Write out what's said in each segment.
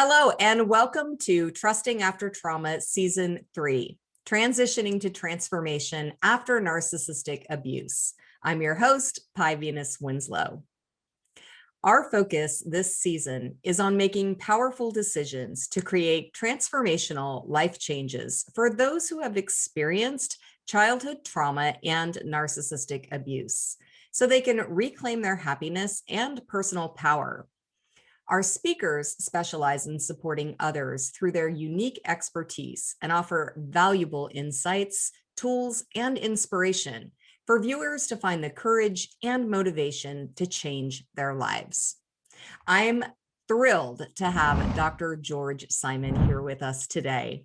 Hello, and welcome to Trusting After Trauma Season 3, Transitioning to Transformation After Narcissistic Abuse. I'm your host, Pi Venus Winslow. Our focus this season is on making powerful decisions to create transformational life changes for those who have experienced childhood trauma and narcissistic abuse, so they can reclaim their happiness and personal power. Our speakers specialize in supporting others through their unique expertise and offer valuable insights, tools, and inspiration for viewers to find the courage and motivation to change their lives. I'm thrilled to have Dr. George Simon here with us today.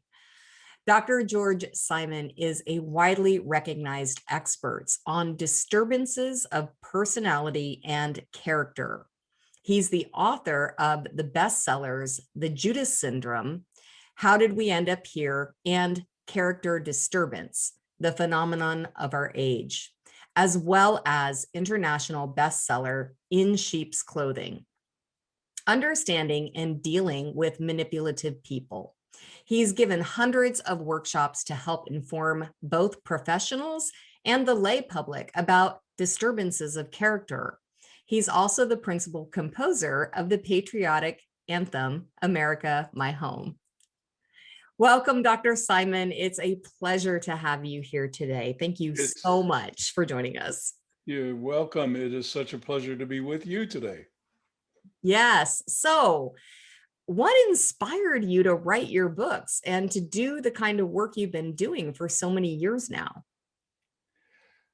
Dr. George Simon is a widely recognized expert on disturbances of personality and character. He's the author of the bestsellers, The Judas Syndrome, How Did We End Up Here, and Character Disturbance, The Phenomenon of Our Age, as well as international bestseller, In Sheep's Clothing, Understanding and Dealing with Manipulative People. He's given hundreds of workshops to help inform both professionals and the lay public about disturbances of character. He's also the principal composer of the patriotic anthem, America, My Home. Welcome, Dr. Simon. It's a pleasure to have you here today. Thank you so much for joining us. You're welcome. It is such a pleasure to be with you today. Yes. So, what inspired you to write your books and to do the kind of work you've been doing for so many years now?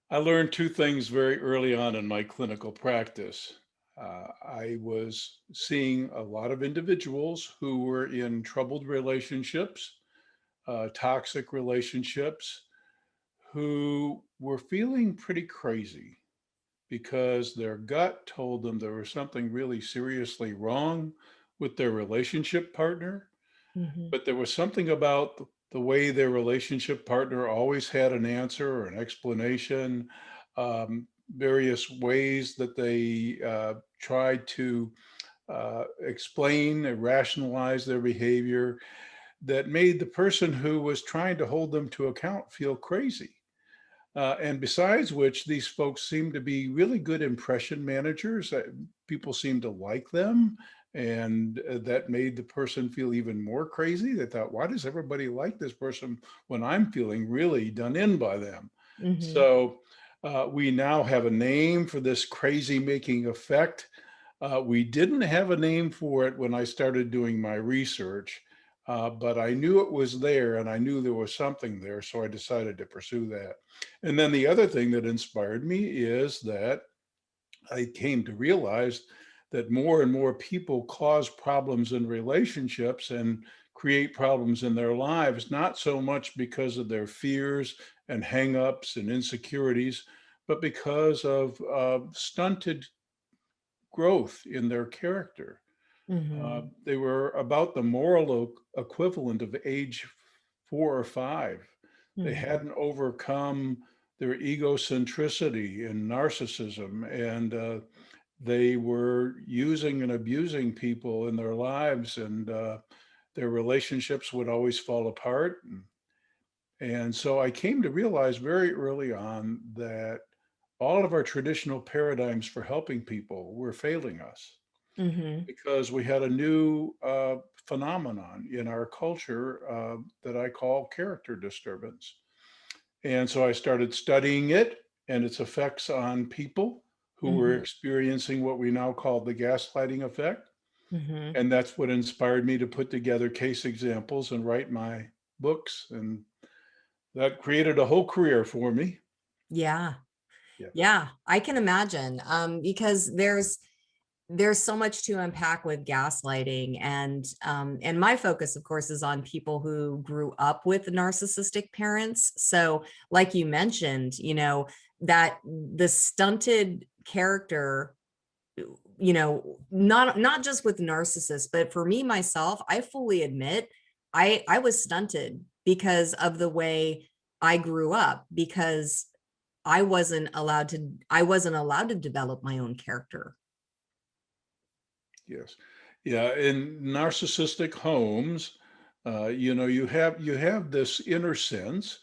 I learned two things very early on in my clinical practice. I was seeing a lot of individuals who were in troubled relationships, toxic relationships, who were feeling pretty crazy because their gut told them there was something really seriously wrong with their relationship partner. Mm-hmm. But there was something about the way their relationship partner always had an answer or an explanation, various ways that they tried to explain and rationalize their behavior that made the person who was trying to hold them to account feel crazy. And besides which, these folks seem to be really good impression managers. People seem to like them. And that made the person feel even more crazy. They thought, why does everybody like this person when I'm feeling really done in by them? Mm-hmm. So we now have a name for this crazy making effect. We didn't have a name for it when I started doing my research, but I knew it was there and I knew there was something there. So I decided to pursue that. And then the other thing that inspired me is that I came to realize that more and more people cause problems in relationships and create problems in their lives, not so much because of their fears and hangups and insecurities, but because of stunted growth in their character. Mm-hmm. They were about the moral equivalent of age 4 or 5. They Mm-hmm. hadn't overcome their egocentricity and narcissism, and they were using and abusing people in their lives, and their relationships would always fall apart. And so I came to realize very early on that all of our traditional paradigms for helping people were failing us Mm-hmm. because we had a new phenomenon in our culture that I call character disturbance. And so I started studying it and its effects on people who were Mm-hmm. experiencing what we now call the gaslighting effect. Mm-hmm. And that's what inspired me to put together case examples and write my books. And that created a whole career for me. Yeah. Yeah. Yeah, I can imagine, because there's so much to unpack with gaslighting, and my focus, of course, is on people who grew up with narcissistic parents. So, like you mentioned, that the stunted character, not just with narcissists, but for me myself, I fully admit I was stunted because of the way I grew up, because I wasn't allowed to develop my own character. Yes. Yeah, in narcissistic homes, you have this inner sense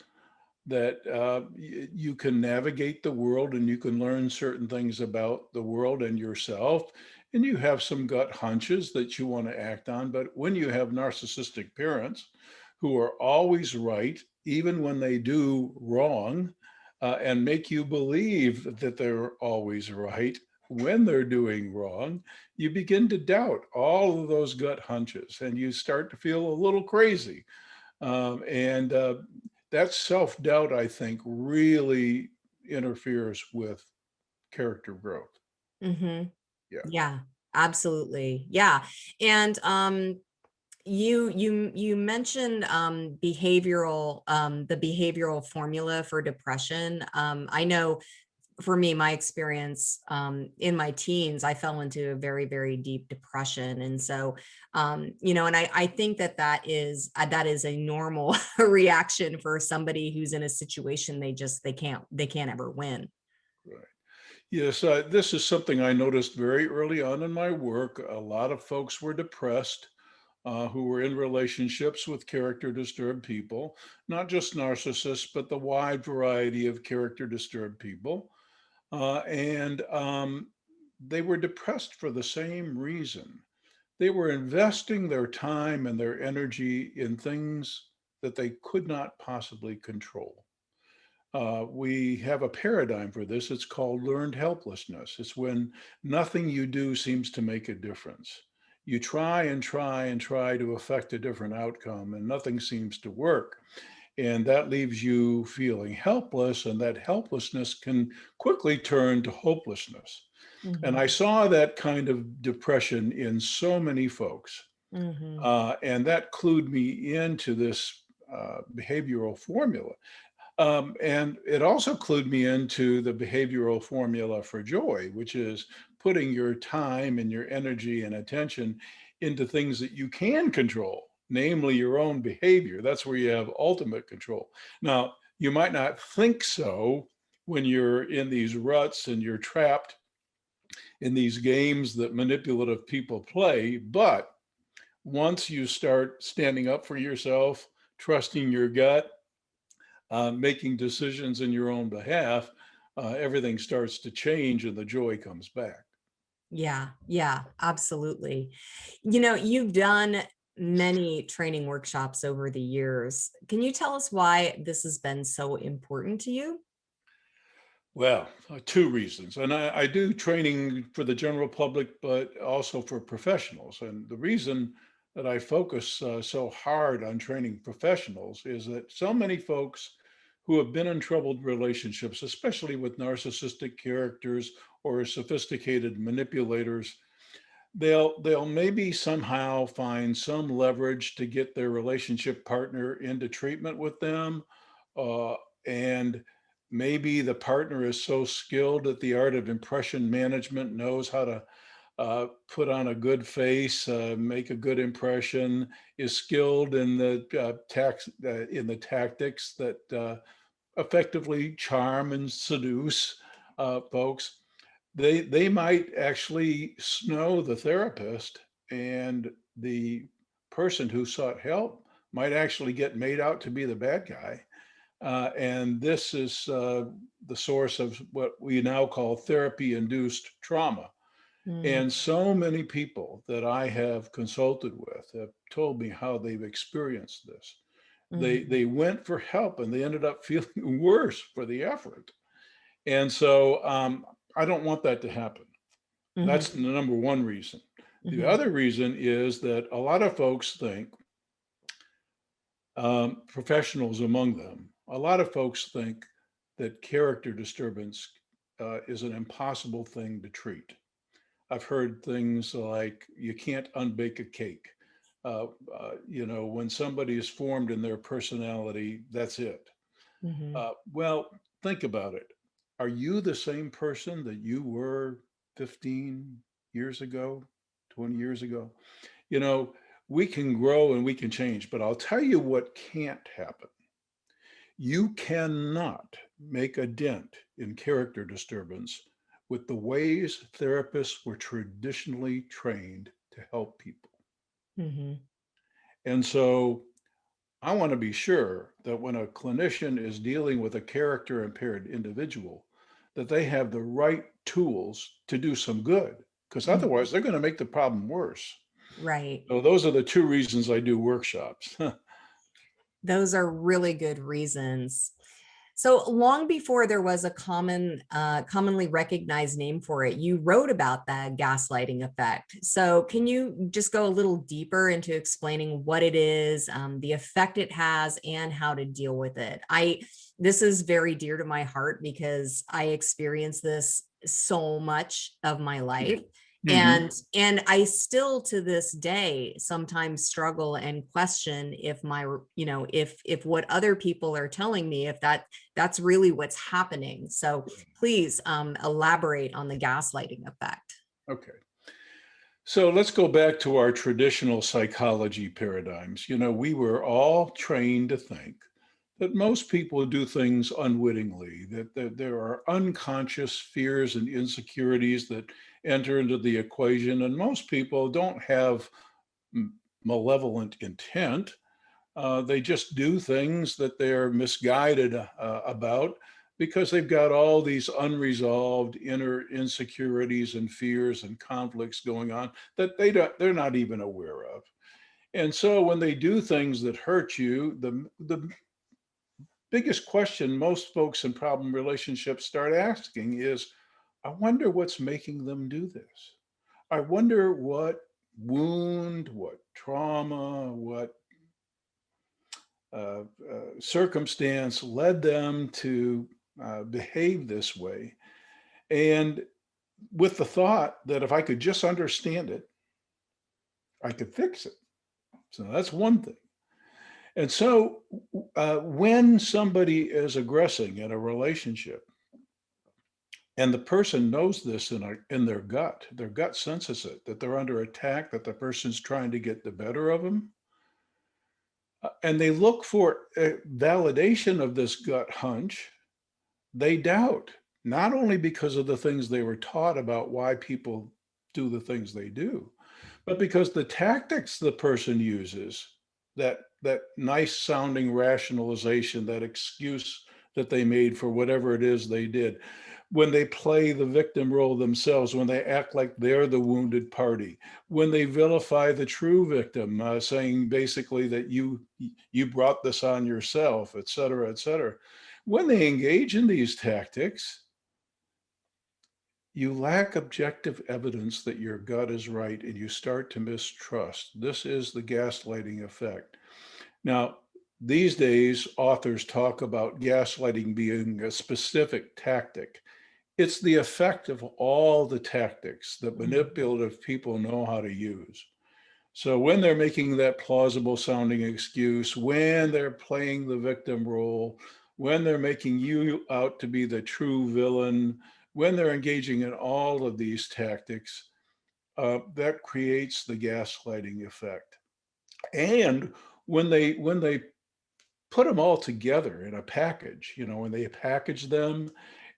that you can navigate the world and you can learn certain things about the world and yourself, and you have some gut hunches that you want to act on. But when you have narcissistic parents who are always right, even when they do wrong, and make you believe that they're always right when they're doing wrong, you begin to doubt all of those gut hunches and you start to feel a little crazy. And that self-doubt, I think, really interferes with character growth. Hmm. Yeah. Yeah, absolutely. Yeah. And you mentioned the behavioral formula for depression. I know for me, my experience in my teens, I fell into a very, very deep depression. And so, and I think that is a normal reaction for somebody who's in a situation they can't ever win. Right. Yes, this is something I noticed very early on in my work. A lot of folks were depressed who were in relationships with character disturbed people, not just narcissists, but the wide variety of character disturbed people. And they were depressed for the same reason. They were investing their time and their energy in things that they could not possibly control. We have a paradigm for this. It's called learned helplessness. It's when nothing you do seems to make a difference. You try and try and try to affect a different outcome, and nothing seems to work. And that leaves you feeling helpless, and that helplessness can quickly turn to hopelessness. And I Hmm. saw that kind of depression in so many folks. Hmm. And that clued me into this behavioral formula. And it also clued me into the behavioral formula for joy, which is putting your time and your energy and attention into things that you can control, namely your own behavior. That's where you have ultimate control. Now, you might not think so when you're in these ruts and you're trapped in these games that manipulative people play, but once you start standing up for yourself, trusting your gut, making decisions in your own behalf, everything starts to change and the joy comes back. Yeah, yeah, absolutely. You've done many training workshops over the years. Can you tell us why this has been so important to you? Well, two reasons. And I do training for the general public, but also for professionals. And the reason that I focus so hard on training professionals is that so many folks who have been in troubled relationships, especially with narcissistic characters or sophisticated manipulators, they'll maybe somehow find some leverage to get their relationship partner into treatment with them, and maybe the partner is so skilled at the art of impression management, knows how to put on a good face, make a good impression, is skilled in the tactics that effectively charm and seduce folks. They might actually snow the therapist, and the person who sought help might actually get made out to be the bad guy. And this is the source of what we now call therapy induced trauma. Mm, And so many people that I have consulted with have told me how they've experienced this. mhm, They went for help and they ended up feeling worse for the effort. And so I don't want that to happen. mhm, That's the number one reason. The mhm, other reason is that a lot of folks think, professionals among them, a lot of folks think that character disturbance is an impossible thing to treat. I've heard things like you can't unbake a cake. When somebody is formed in their personality, that's it. mhm. Well, think about it. Are you the same person that you were 15 years ago, 20 years ago? You know, we can grow and we can change, but I'll tell you what can't happen. You cannot make a dent in character disturbance with the ways therapists were traditionally trained to help people. Mhm. And so I want to be sure that when a clinician is dealing with a character impaired individual, that they have the right tools to do some good, because Mhm. otherwise they're going to make the problem worse. Right. So those are the two reasons I do workshops. Those are really good reasons. So long before there was a commonly recognized name for it, you wrote about the gaslighting effect. So can you just go a little deeper into explaining what it is, the effect it has, and how to deal with it? This is very dear to my heart because I experience this so much of my life. Mhm. And I still to this day sometimes struggle and question if if what other people are telling me, if that's really what's happening. So please elaborate on the gaslighting effect. Okay. So let's go back to our traditional psychology paradigms. We were all trained to think that most people do things unwittingly, that there are unconscious fears and insecurities that enter into the equation, and most people don't have malevolent intent. They just do things that they're misguided about because they've got all these unresolved inner insecurities and fears and conflicts going on that they're not even aware of. And so when they do things that hurt you, the biggest question most folks in problem relationships start asking is, I wonder what's making them do this. I wonder what wound, what trauma, what circumstance led them to behave this way. And with the thought that if I could just understand it, I could fix it. So that's one thing. And so when somebody is aggressing in a relationship, and the person knows this in their gut senses it, that they're under attack, that the person's trying to get the better of them, and they look for validation of this gut hunch, they doubt, not only because of the things they were taught about why people do the things they do, but because the tactics the person uses, that nice sounding rationalization, that excuse that they made for whatever it is they did, when they play the victim role themselves, when they act like they're the wounded party, when they vilify the true victim, saying basically that you brought this on yourself, et cetera, et cetera. When they engage in these tactics, you lack objective evidence that your gut is right and you start to mistrust. This is the gaslighting effect. Now, these days, authors talk about gaslighting being a specific tactic. It's the effect of all the tactics that manipulative people know how to use. So when they're making that plausible sounding excuse, when they're playing the victim role, when they're making you out to be the true villain, when they're engaging in all of these tactics, that creates the gaslighting effect. And when they put them all together in a package, when they package them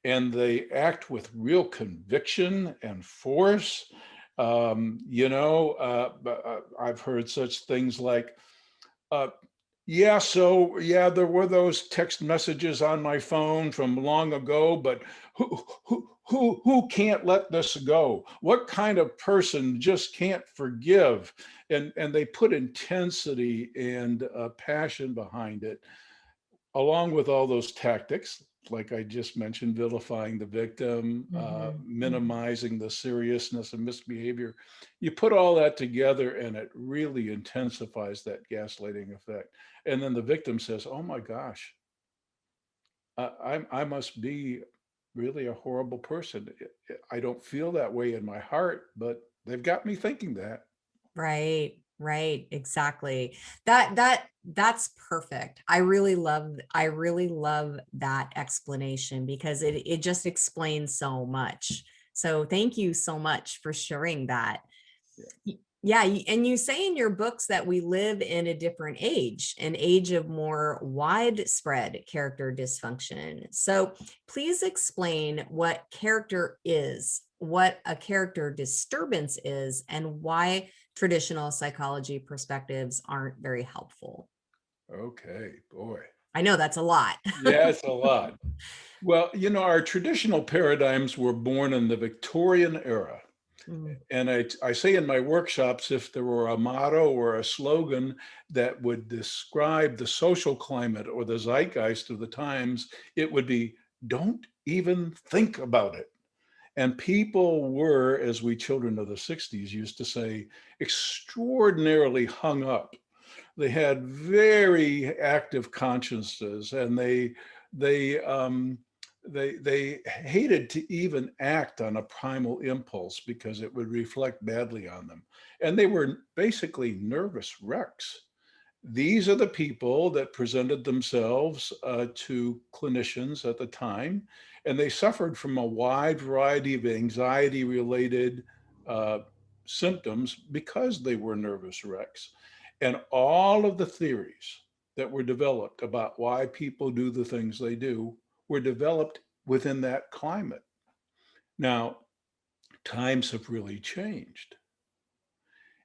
and they act with real conviction and force. I've heard such things like, uh, yeah, so yeah, there were those text messages on my phone from long ago, but who can't let this go? What kind of person just can't forgive? And they put intensity and passion behind it, along with all those tactics, like I just mentioned, vilifying the victim, Mhm, mhm. minimizing the seriousness of misbehavior. You put all that together and it really intensifies that gaslighting effect. And then the victim says, oh my gosh, I must be really a horrible person. I don't feel that way in my heart, but they've got me thinking that. Right, right, exactly. That's perfect. I really love that explanation because it just explains so much. So thank you so much for sharing that. Yeah. Yeah, and you say in your books that we live in a different age, an age of more widespread character dysfunction. So please explain what character is what a character disturbance is and why traditional psychology perspectives aren't very helpful. Okay, boy. I know that's a lot. Yeah, it's a lot. Well, our traditional paradigms were born in the Victorian era. Mm, And I say in my workshops, if there were a motto or a slogan that would describe the social climate or the zeitgeist of the times, it would be, don't even think about it. And people were, as we children of the 60s used to say, extraordinarily hung up. They had very active consciences, and they they hated to even act on a primal impulse because it would reflect badly on them. And they were basically nervous wrecks. These are the people that presented themselves to clinicians at the time, and they suffered from a wide variety of anxiety related uh, symptoms because they were nervous wrecks. And all of the theories that were developed about why people do the things they do were developed within that climate. Now, times have really changed.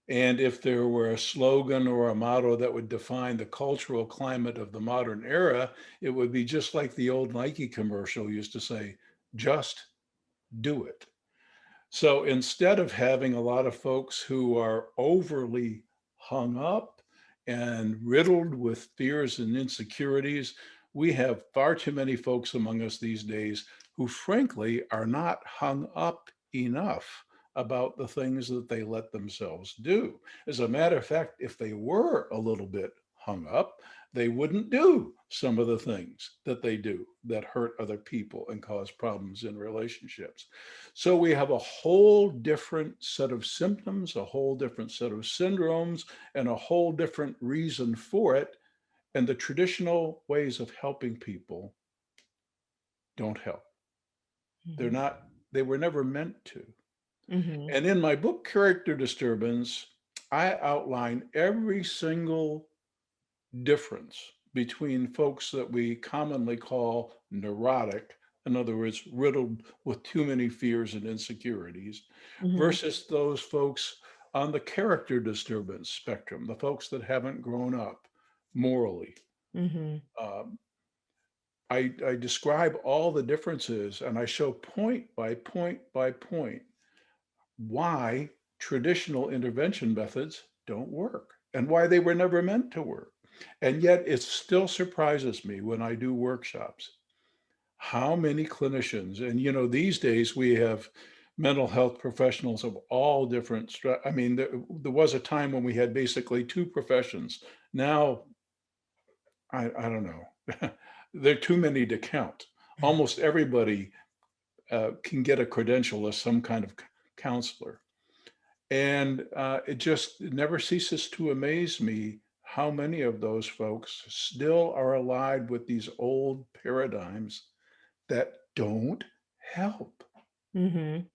And if there were a slogan or a motto that would define the cultural climate of the modern era, it would be just like the old Nike commercial used to say, just do it. So instead of having a lot of folks who are overly hung up and riddled with fears and insecurities, we have far too many folks among us these days who, frankly, are not hung up enough about the things that they let themselves do. As a matter of fact, if they were a little bit hung up, they wouldn't do some of the things that they do that hurt other people and cause problems in relationships. So we have a whole different set of symptoms, a whole different set of syndromes, and a whole different reason for it. And the traditional ways of helping people don't help. They're mhm, not, they were never meant to. mhm, And in my book, Character Disturbance, I outline every single difference between folks that we commonly call neurotic, in other words, riddled with too many fears and insecurities, mhm, versus those folks on the character disturbance spectrum, the folks that haven't grown up morally. mhm, Um, I describe all the differences and I show point by point by point why traditional intervention methods don't work and why they were never meant to work. And yet it still surprises me when I do workshops how many clinicians, and these days we have mental health professionals of all different, I mean, there was a time when we had basically two professions. Now, I don't know, there are too many to count. Almost everybody can get a credential as some kind of counselor. And it never ceases to amaze me how many of those folks still are allied with these old paradigms that don't help. mhm.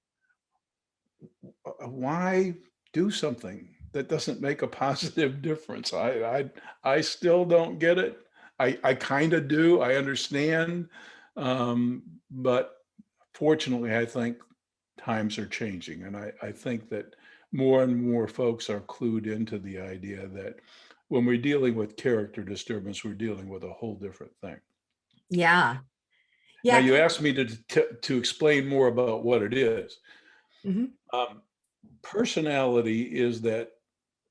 Why do something that doesn't make a positive difference? I still don't get it. I kind of do. I understand, but fortunately, I think times are changing, and I think that more and more folks are clued into the idea that when we're dealing with character disturbance, we're dealing with a whole different thing. Yeah. Now, Yeah. you asked me to explain more about what it is. Mhm, Um, Personality is that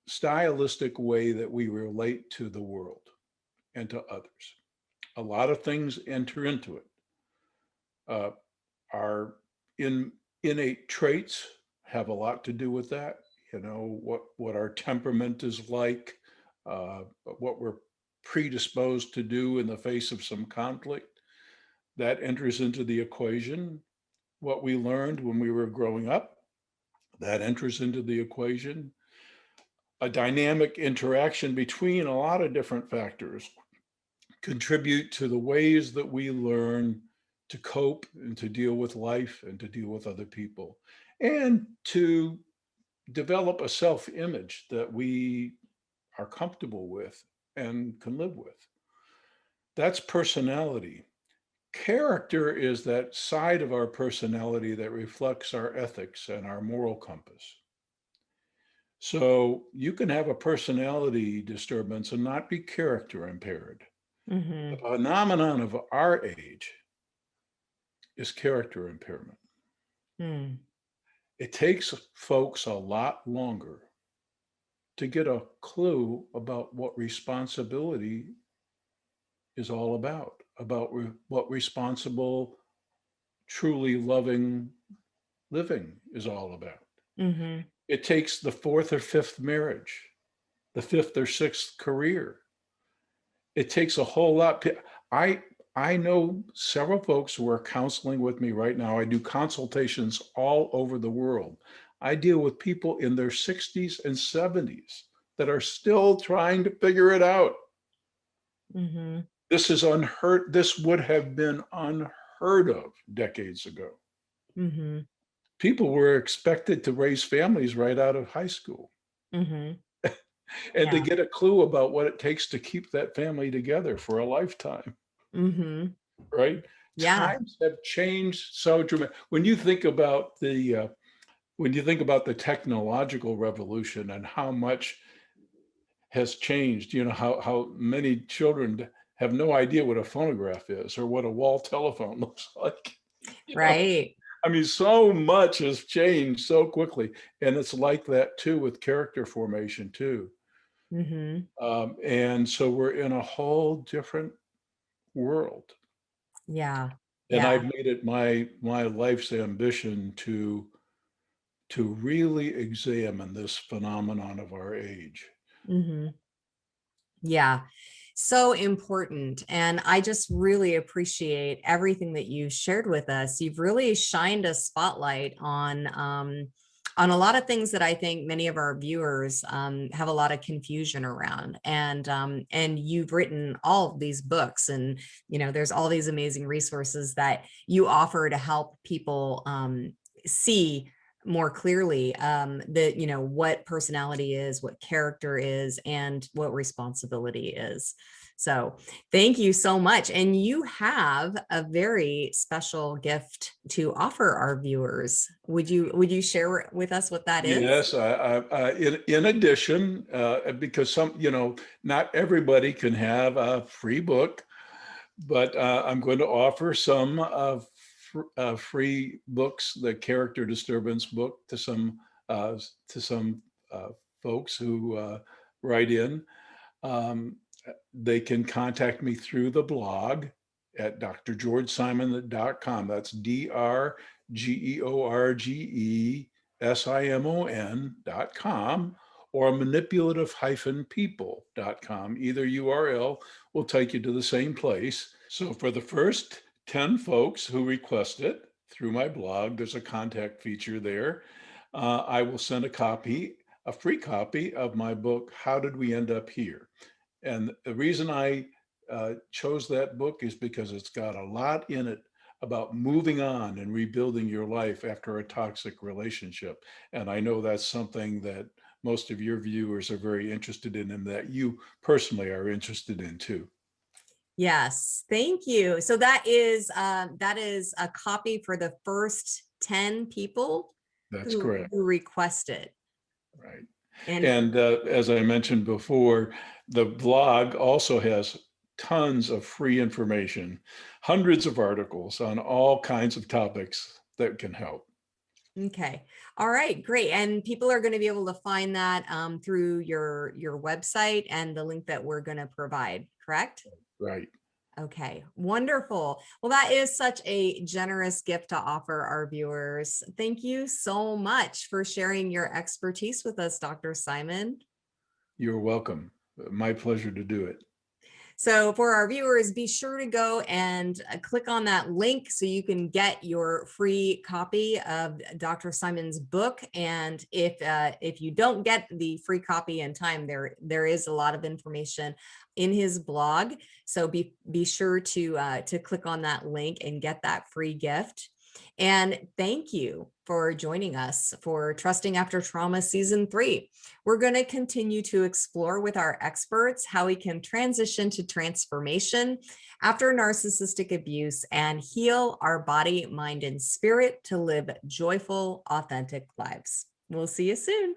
stylistic way that we relate to the world and to others. A lot of things enter into it. Uh, our innate traits have a lot to do with that. What our temperament is like, what we're predisposed to do in the face of some conflict. That enters into the equation. What we learned when we were growing up, that enters into the equation. A dynamic interaction between a lot of different factors contribute to the ways that we learn to cope and to deal with life and to deal with other people and to develop a self-image that we are comfortable with and can live with. That's personality. Character is that side of our personality that reflects our ethics and our moral compass. So you can have a personality disturbance and not be character impaired. The Mm-hmm. phenomenon of our age is character impairment. Mm. It takes folks a lot longer to get a clue about what responsibility is all about what responsible, truly loving living is all about. Mm-hmm. It takes the fourth or fifth marriage, the fifth or sixth career. It takes a whole lot. I I know several folks who are counseling with me right now. I do consultations all over the world. I deal with people in their 60s and 70s that are still trying to figure it out. Mm-hmm. This is unheard. This would have been unheard of decades ago. Mm-hmm. People were expected to raise families right out of high school Mm-hmm. and to Yeah. get a clue about what it takes to keep that family together for a lifetime, Mm-hmm. right? Yeah. Times have changed so dramatically. When you think about the technological revolution and how much has changed, how many children have no idea what a phonograph is or what a wall telephone looks like. You know, Right. I mean, so much has changed so quickly, and it's like that too with character formation too. Mm-hmm. And so we're in a whole different world. Yeah. And Yeah. I've made it my life's ambition to really examine this phenomenon of our age. Mm-hmm. Yeah. So important. And I just really appreciate everything that you shared with us. You've really shined a spotlight on a lot of things that I think many of our viewers have a lot of confusion around. And you've written all of these books, and there's all these amazing resources that you offer to help people see more clearly that what personality is, what character is, and what responsibility is. So thank you so much. And you have a very special gift to offer our viewers. Would you share with us what that is? Yes, in addition, because not everybody can have a free book, but I'm going to offer some free books, the character disturbance book, to some uh, folks who write in. Um, they can contact me through the blog at drgeorgesimon.com. That's DRGEORGESIMON.com or manipulative-people.com. Either URL will take you to the same place. So for the first 10 folks who request it through my blog, there's a contact feature there. I will send a free copy of my book, How Did We End Up Here? And the reason I chose that book is because it's got a lot in it about moving on and rebuilding your life after a toxic relationship. And I know that's something that most of your viewers are very interested in, and that you personally are interested in too. Yes, thank you. So that is a copy for the first 10 people That's who correct. request it. Right. And And as I mentioned before, the blog also has tons of free information, hundreds of articles on all kinds of topics that can help. okay. All right, great. And people are going to be able to find that through your website and the link that we're going to provide, correct? Right. Okay, wonderful. Well, that is such a generous gift to offer our viewers. Thank you so much for sharing your expertise with us, Dr. Simon. You're welcome. My pleasure to do it. So for our viewers, be sure to go and click on that link so you can get your free copy of Dr. Simon's book. And if you don't get the free copy in time, there is a lot of information in his blog. So be sure to click on that link and get that free gift. And thank you for joining us for Trusting After Trauma Season 3. We're going to continue to explore with our experts how we can transition to transformation after narcissistic abuse and heal our body, mind, and spirit to live joyful, authentic lives. We'll see you soon.